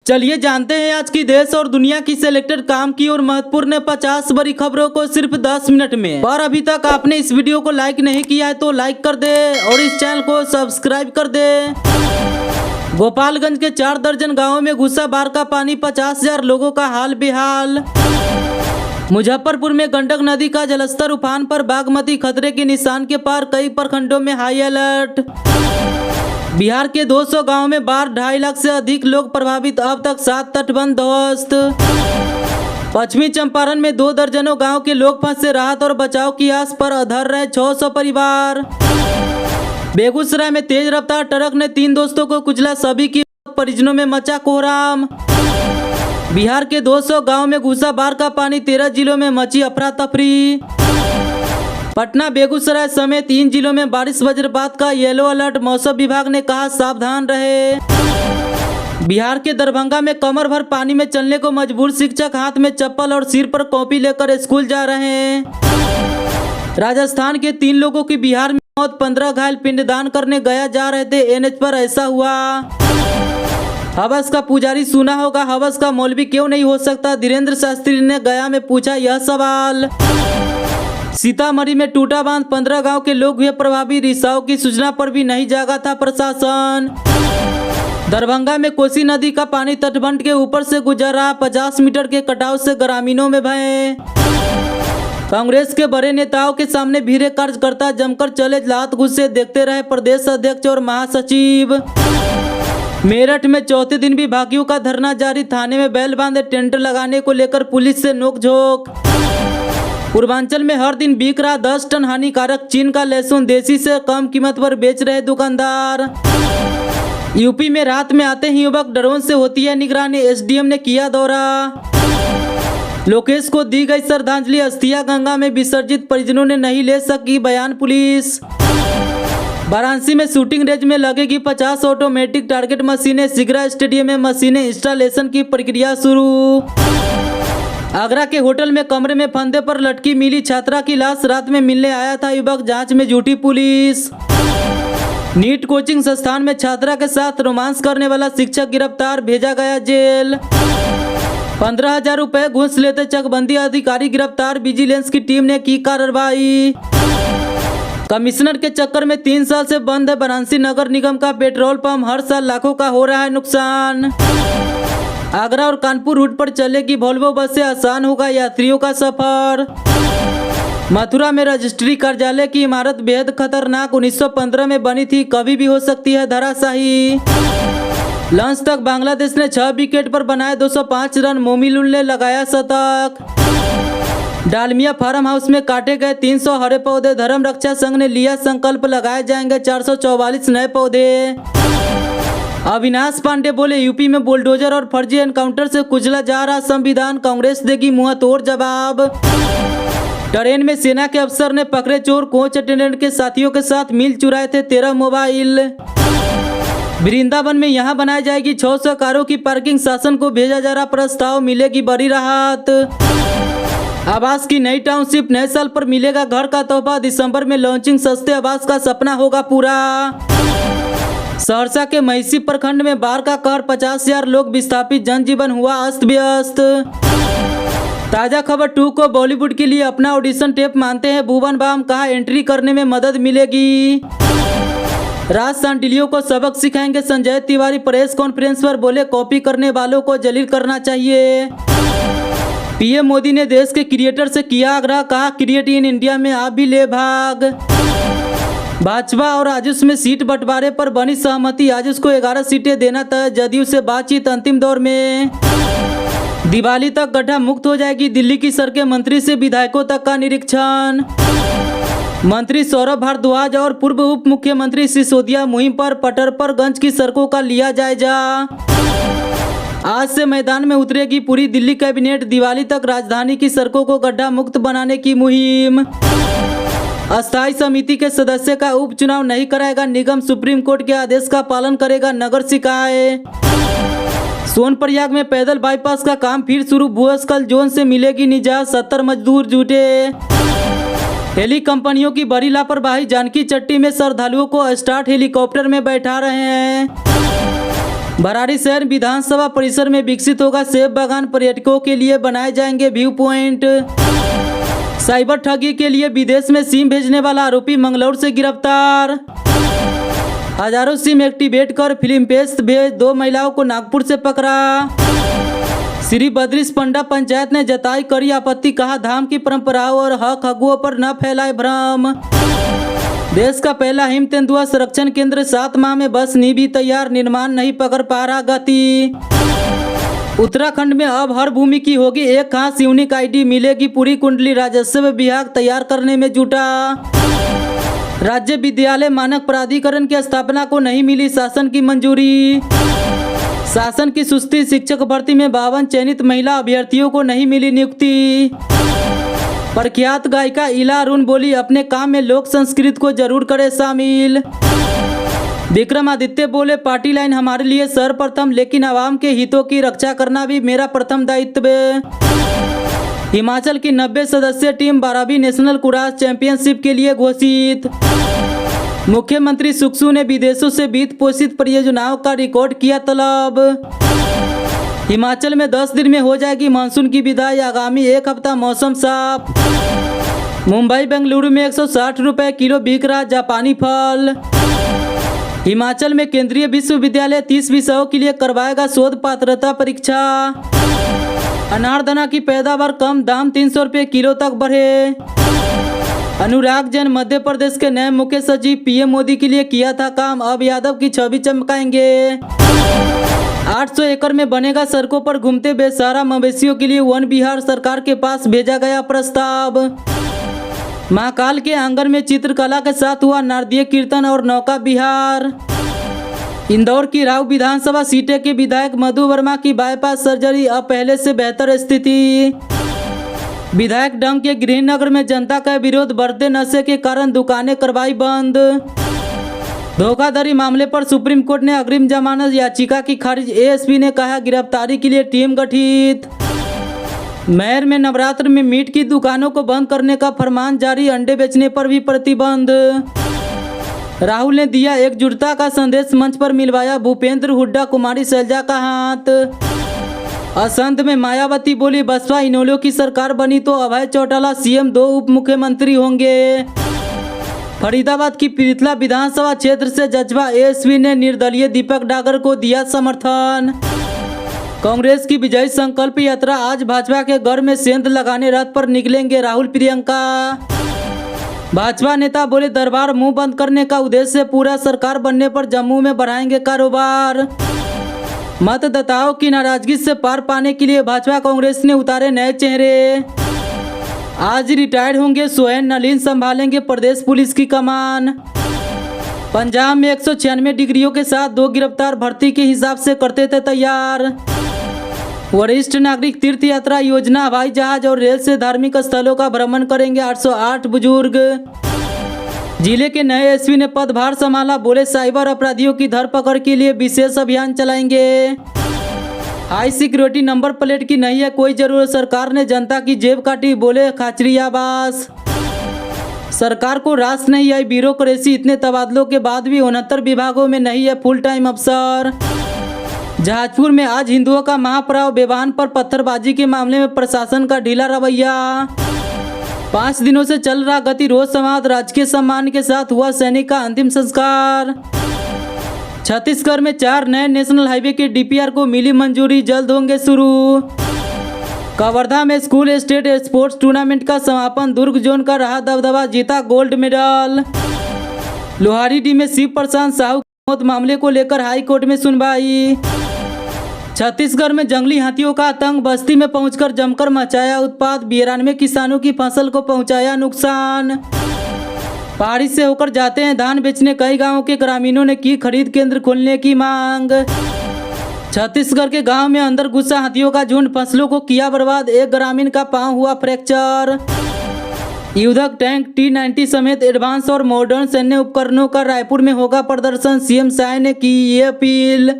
चलिए जानते हैं आज की देश और दुनिया की सिलेक्टेड काम की और महत्वपूर्ण 50 बड़ी खबरों को सिर्फ 10 मिनट में। और अभी तक आपने इस वीडियो को लाइक नहीं किया है तो लाइक कर दे और इस चैनल को सब्सक्राइब कर दे। गोपालगंज के 4 दर्जन गांवों में घुसा बाढ़ का पानी, 50,000 लोगों का हाल बेहाल। मुजफ्फरपुर में गंडक नदी का जलस्तर उफान पर, बागमती खतरे के निशान के पार, कई प्रखंडों में हाई अलर्ट। बिहार के 200 गांवों में बाढ़, 2.5 लाख से अधिक लोग प्रभावित, अब तक 7 तटबंध ध्वस्त। पश्चिमी चंपारण में 2 दर्जनों गांव के लोग फंसे, राहत और बचाव की आस पर अधर रहे 600 परिवार। बेगूसराय में तेज रफ्तार ट्रक ने 3 दोस्तों को कुचला, सभी की परिजनों में मचा कोहराम। बिहार के 200 गांव में घुसा बाढ़ का पानी, 13 जिलों में मची अफरा तफरी। पटना, बेगूसराय समेत 3 जिलों में बारिश वज्रपात का येलो अलर्ट, मौसम विभाग ने कहा सावधान रहे। बिहार के दरभंगा में कमर भर पानी में चलने को मजबूर शिक्षक, हाथ में चप्पल और सिर पर कॉपी लेकर स्कूल जा रहे हैं। राजस्थान के 3 लोगों की बिहार में मौत, 15 घायल, पिंडदान करने गया जा रहे थे, एनएच पर ऐसा हुआ। हवस का पुजारी सुना होगा, हवस का मौलवी क्यों नहीं हो सकता? धीरेन्द्र शास्त्री ने गया में पूछा यह सवाल। सीतामढ़ी में टूटा बांध, 15 गांव के लोग हुए प्रभावित, रिसाव की सूचना पर भी नहीं जागा था प्रशासन। दरभंगा में कोसी नदी का पानी तटबंध के ऊपर से गुजर रहा, 50 मीटर के कटाव से ग्रामीणों में भय। कांग्रेस के बड़े नेताओं के सामने भीड़े कार्यकर्ता जमकर चले, लात गुस्से देखते रहे प्रदेश अध्यक्ष और महासचिव। मेरठ में चौथे दिन भी भाकियों का धरना जारी, थाने में बैल बांधे, टेंट लगाने को लेकर पुलिस से नोकझोंक। पूर्वांचल में हर दिन बिक रहा 10 टन हानिकारक चीन का लहसुन, देसी से कम कीमत पर बेच रहे दुकानदार। यूपी में रात में आते ही युवक, ड्रोन से होती है निगरानी, एसडीएम ने किया दौरा। लोकेश को दी गई श्रद्धांजलि, अस्थियां गंगा में विसर्जित, परिजनों ने नहीं ले सकी बयान पुलिस। वाराणसी में शूटिंग रेंज में लगेगी 50 ऑटोमेटिक टारगेट मशीनें, शीघ्र स्टेडियम में मशीनें इंस्टॉलेशन की प्रक्रिया शुरू। आगरा के होटल में कमरे में फंदे पर लटकी मिली छात्रा की लाश, रात में मिलने आया था युवक, जांच में जुटी पुलिस। नीट कोचिंग संस्थान में छात्रा के साथ रोमांस करने वाला शिक्षक गिरफ्तार, भेजा गया जेल। 15,000 रुपए घूस लेते चकबंदी अधिकारी गिरफ्तार, विजिलेंस की टीम ने की कार्रवाई। कमिश्नर के चक्कर में 3 साल से बंद है वाराणसी नगर निगम का पेट्रोल पंप, हर साल लाखों का हो रहा है नुकसान। आगरा और कानपुर रूट पर चलेगी वोल्वो बस से, आसान होगा यात्रियों का सफर। मथुरा में रजिस्ट्री कार्यालय की इमारत बेहद खतरनाक, 1915 में बनी थी, कभी भी हो सकती है धराशायी। लंच तक बांग्लादेश ने 6 विकेट पर बनाए 205 रन, मोमिनुल ने लगाया शतक। डालमिया फार्म हाउस में काटे गए 300 हरे पौधे, धर्म रक्षा संघ ने लिया संकल्प, लगाए जाएंगे 444 नए पौधे। अविनाश पांडे बोले, यूपी में बुलडोजर और फर्जी एनकाउंटर से कुचला जा रहा संविधान, कांग्रेस देगी मुंह तोड़ जवाब। ट्रेन में सेना के अफसर ने पकड़े चोर, कोच अटेंडेंट के साथियों के साथ मिल चुराए थे 13 मोबाइल। वृंदावन में यहां बनाई जाएगी 600 कारों की पार्किंग, शासन को भेजा जा रहा प्रस्ताव, मिलेगी बड़ी राहत। आवास की नई टाउनशिप, नए साल पर मिलेगा घर का तोहफा, दिसंबर में लॉन्चिंग, सस्ते आवास का सपना होगा पूरा। सहरसा के महिषी प्रखंड में बाढ़ का कहर, 50,000 लोग विस्थापित, जनजीवन हुआ अस्त व्यस्त। ताजा खबर 2 को बॉलीवुड के लिए अपना ऑडिशन टेप मानते हैं भुवन बाम, कहा एंट्री करने में मदद मिलेगी। राज सांडिलियो को सबक सिखाएंगे संजय तिवारी, प्रेस कॉन्फ्रेंस पर बोले कॉपी करने वालों को जलील करना चाहिए। पीएम मोदी ने देश के क्रिएटर से किया आग्रह, कहा क्रिएट इन इंडिया में आप भी ले भाग। भाजपा और आजुस में सीट बंटवारे पर बनी सहमति, आजुस को 11 सीटें देना तय, जदयू से बातचीत अंतिम दौर में। दिवाली तक गड्ढा मुक्त हो जाएगी दिल्ली की सड़कें, मंत्री से विधायकों तक का निरीक्षण। मंत्री सौरभ भारद्वाज और पूर्व उप मुख्यमंत्री सिसोदिया मुहिम पर, पटरपरगंज की सड़कों का लिया जायजा। आज से मैदान में उतरेगी पूरी दिल्ली कैबिनेट, दिवाली तक राजधानी की सड़कों को गड्ढा मुक्त बनाने की मुहिम। अस्थायी समिति के सदस्य का उपचुनाव नहीं कराएगा निगम, सुप्रीम कोर्ट के आदेश का पालन करेगा नगर निकाय। सोनप्रयाग में पैदल बाईपास का काम फिर शुरू, भूस्खलन जोन से मिलेगी निजात, 70 मजदूर जुटे। हेली कंपनियों की बड़ी लापरवाही, जानकी चट्टी में श्रद्धालुओं को स्टार्ट हेलीकॉप्टर में बैठा रहे हैं। बरारी शहर विधानसभा परिसर में विकसित होगा सेब बागान, पर्यटकों के लिए बनाए जाएंगे व्यू पॉइंट। साइबर ठगी के लिए विदेश में सिम भेजने वाला आरोपी मंगलौर से गिरफ्तार। हजारों सिम एक्टिवेट कर फिल्म पेश भेज 2 महिलाओं को नागपुर से पकड़ा। श्री बद्रीश पंडा पंचायत ने जताई कड़ी आपत्ति, कहा धाम की परंपराओं और हक हकुओं पर न फैलाए भ्रम। देश का पहला हिम तेंदुआ संरक्षण केंद्र 7 माह में बस नी भी तैयार, निर्माण नहीं पकड़ पा रहा गति। उत्तराखंड में अब हर भूमि की होगी एक खास यूनिक आईडी, मिलेगी पूरी कुंडली, राजस्व विभाग तैयार करने में जुटा। राज्य विद्यालय मानक प्राधिकरण की स्थापना को नहीं मिली शासन की मंजूरी। शासन की सुस्ती, शिक्षक भर्ती में 52 चयनित महिला अभ्यर्थियों को नहीं मिली नियुक्ति। प्रख्यात गायिका इला अरुण बोली, अपने काम में लोक संस्कृति को जरूर करे शामिल। विक्रमादित्य बोले, पार्टी लाइन हमारे लिए सर्वप्रथम, लेकिन आवाम के हितों की रक्षा करना भी मेरा प्रथम दायित्व है। हिमाचल की 90 सदस्यीय टीम 12वीं नेशनल कुराश चैंपियनशिप के लिए घोषित। मुख्यमंत्री सुक्सू ने विदेशों से वित्त पोषित परियोजनाओं का रिकॉर्ड किया तलब। हिमाचल में 10 दिन में हो जाएगी मानसून की विदाई, आगामी 1 हफ्ता मौसम साफ। मुंबई बेंगलुरु में 160 रुपये किलो बिक रहा जापानी फल। हिमाचल में केंद्रीय विश्वविद्यालय 30 विषयों के लिए करवाएगा शोध पात्रता परीक्षा। अनारदाना की पैदावार कम, दाम 300 रुपये किलो तक बढ़े। अनुराग जैन मध्य प्रदेश के नए मुख्य सचिव, पीएम मोदी के लिए किया था काम, अब यादव की छवि चमकाएंगे। 800 एकड़ में बनेगा सड़कों पर घूमते बेसहारा मवेशियों के लिए वन विहार, सरकार के पास भेजा गया प्रस्ताव। महाकाल के आंगन में चित्रकला के साथ हुआ नारदीय कीर्तन और नौका विहार। इंदौर की राव विधानसभा सीटें के विधायक मधु वर्मा की बाईपास सर्जरी, अब पहले से बेहतर स्थिति। विधायक डंग के गृहनगर में जनता का विरोध, बढ़ते नशे के कारण दुकानें करवाई बंद। धोखाधड़ी मामले पर सुप्रीम कोर्ट ने अग्रिम जमानत याचिका की खारिज, एएसपी ने कहा गिरफ्तारी के लिए टीम गठित। मैर में नवरात्र में मीट की दुकानों को बंद करने का फरमान जारी, अंडे बेचने पर भी प्रतिबंध। राहुल ने दिया एकजुटता का संदेश, मंच पर मिलवाया भूपेंद्र हुड्डा कुमारी शैलजा का हाथ। असंध में मायावती बोली, बसपा इनेलो की सरकार बनी तो अभय चौटाला सीएम, 2 उप मुख्यमंत्री होंगे। फरीदाबाद की पीरथला विधानसभा क्षेत्र से जज्बा एएसपी ने निर्दलीय दीपक डागर को दिया समर्थन। कांग्रेस की विजय संकल्प यात्रा, आज भाजपा के घर में सेंध लगाने रथ पर निकलेंगे राहुल प्रियंका। भाजपा नेता बोले, दरबार मुंह बंद करने का उद्देश्य पूरा, सरकार बनने पर जम्मू में बढ़ाएंगे कारोबार। मतदाताओं की नाराजगी से पार पाने के लिए भाजपा कांग्रेस ने उतारे नए चेहरे। आज रिटायर्ड होंगे सोहेन, नलिन संभालेंगे प्रदेश पुलिस की कमान। पंजाब में 196 डिग्रियों के साथ 2 गिरफ्तार, भर्ती के हिसाब से करते थे तैयार। वरिष्ठ नागरिक तीर्थ यात्रा योजना, हवाई जहाज और रेल से धार्मिक स्थलों का भ्रमण करेंगे 808 बुजुर्ग। जिले के नए एसपी ने पदभार संभाला, बोले साइबर अपराधियों की धरपकड़ के लिए विशेष अभियान चलाएंगे। हाई सिक्योरिटी नंबर प्लेट की नहीं है कोई जरूरत, सरकार ने जनता की जेब काटी, बोले खाचरियाबास। सरकार को रास नहीं आई ब्यूरोक्रेसी, इतने तबादलों के बाद भी 69 विभागों में नहीं है फुल टाइम अफसर। जहाजपुर में आज हिंदुओं का महापर्व, बेवान पर पत्थरबाजी के मामले में प्रशासन का ढीला रवैया। 5 दिनों से चल रहा गतिरोध समाप्त, राजकीय सम्मान के साथ हुआ सैनिक का अंतिम संस्कार। छत्तीसगढ़ में 4 नए नेशनल हाईवे के डीपीआर को मिली मंजूरी, जल्द होंगे शुरू। कवर्धा में स्कूल स्टेट स्पोर्ट्स टूर्नामेंट का समापन, दुर्ग जोन का रहा दबदबा, जीता गोल्ड मेडल। लोहारीडीह में शिव प्रशांत साहू की मौत मामले को लेकर हाई कोर्ट में सुनवाई। छत्तीसगढ़ में जंगली हाथियों का आतंक, बस्ती में पहुंचकर जमकर मचाया उत्पात, 92 किसानों की फसल को पहुंचाया नुकसान। पहाड़ी से होकर जाते हैं धान बेचने, कई गांवों के ग्रामीणों ने की खरीद केंद्र खोलने की मांग। छत्तीसगढ़ के गांव में अंदर घुसा हाथियों का झुंड, फसलों को किया बर्बाद, एक ग्रामीण का पांव हुआ फ्रैक्चर। युद्धक टैंक T-90 समेत एडवांस और मॉडर्न सैन्य उपकरणों का रायपुर में होगा प्रदर्शन, सीएम साय ने की ये अपील।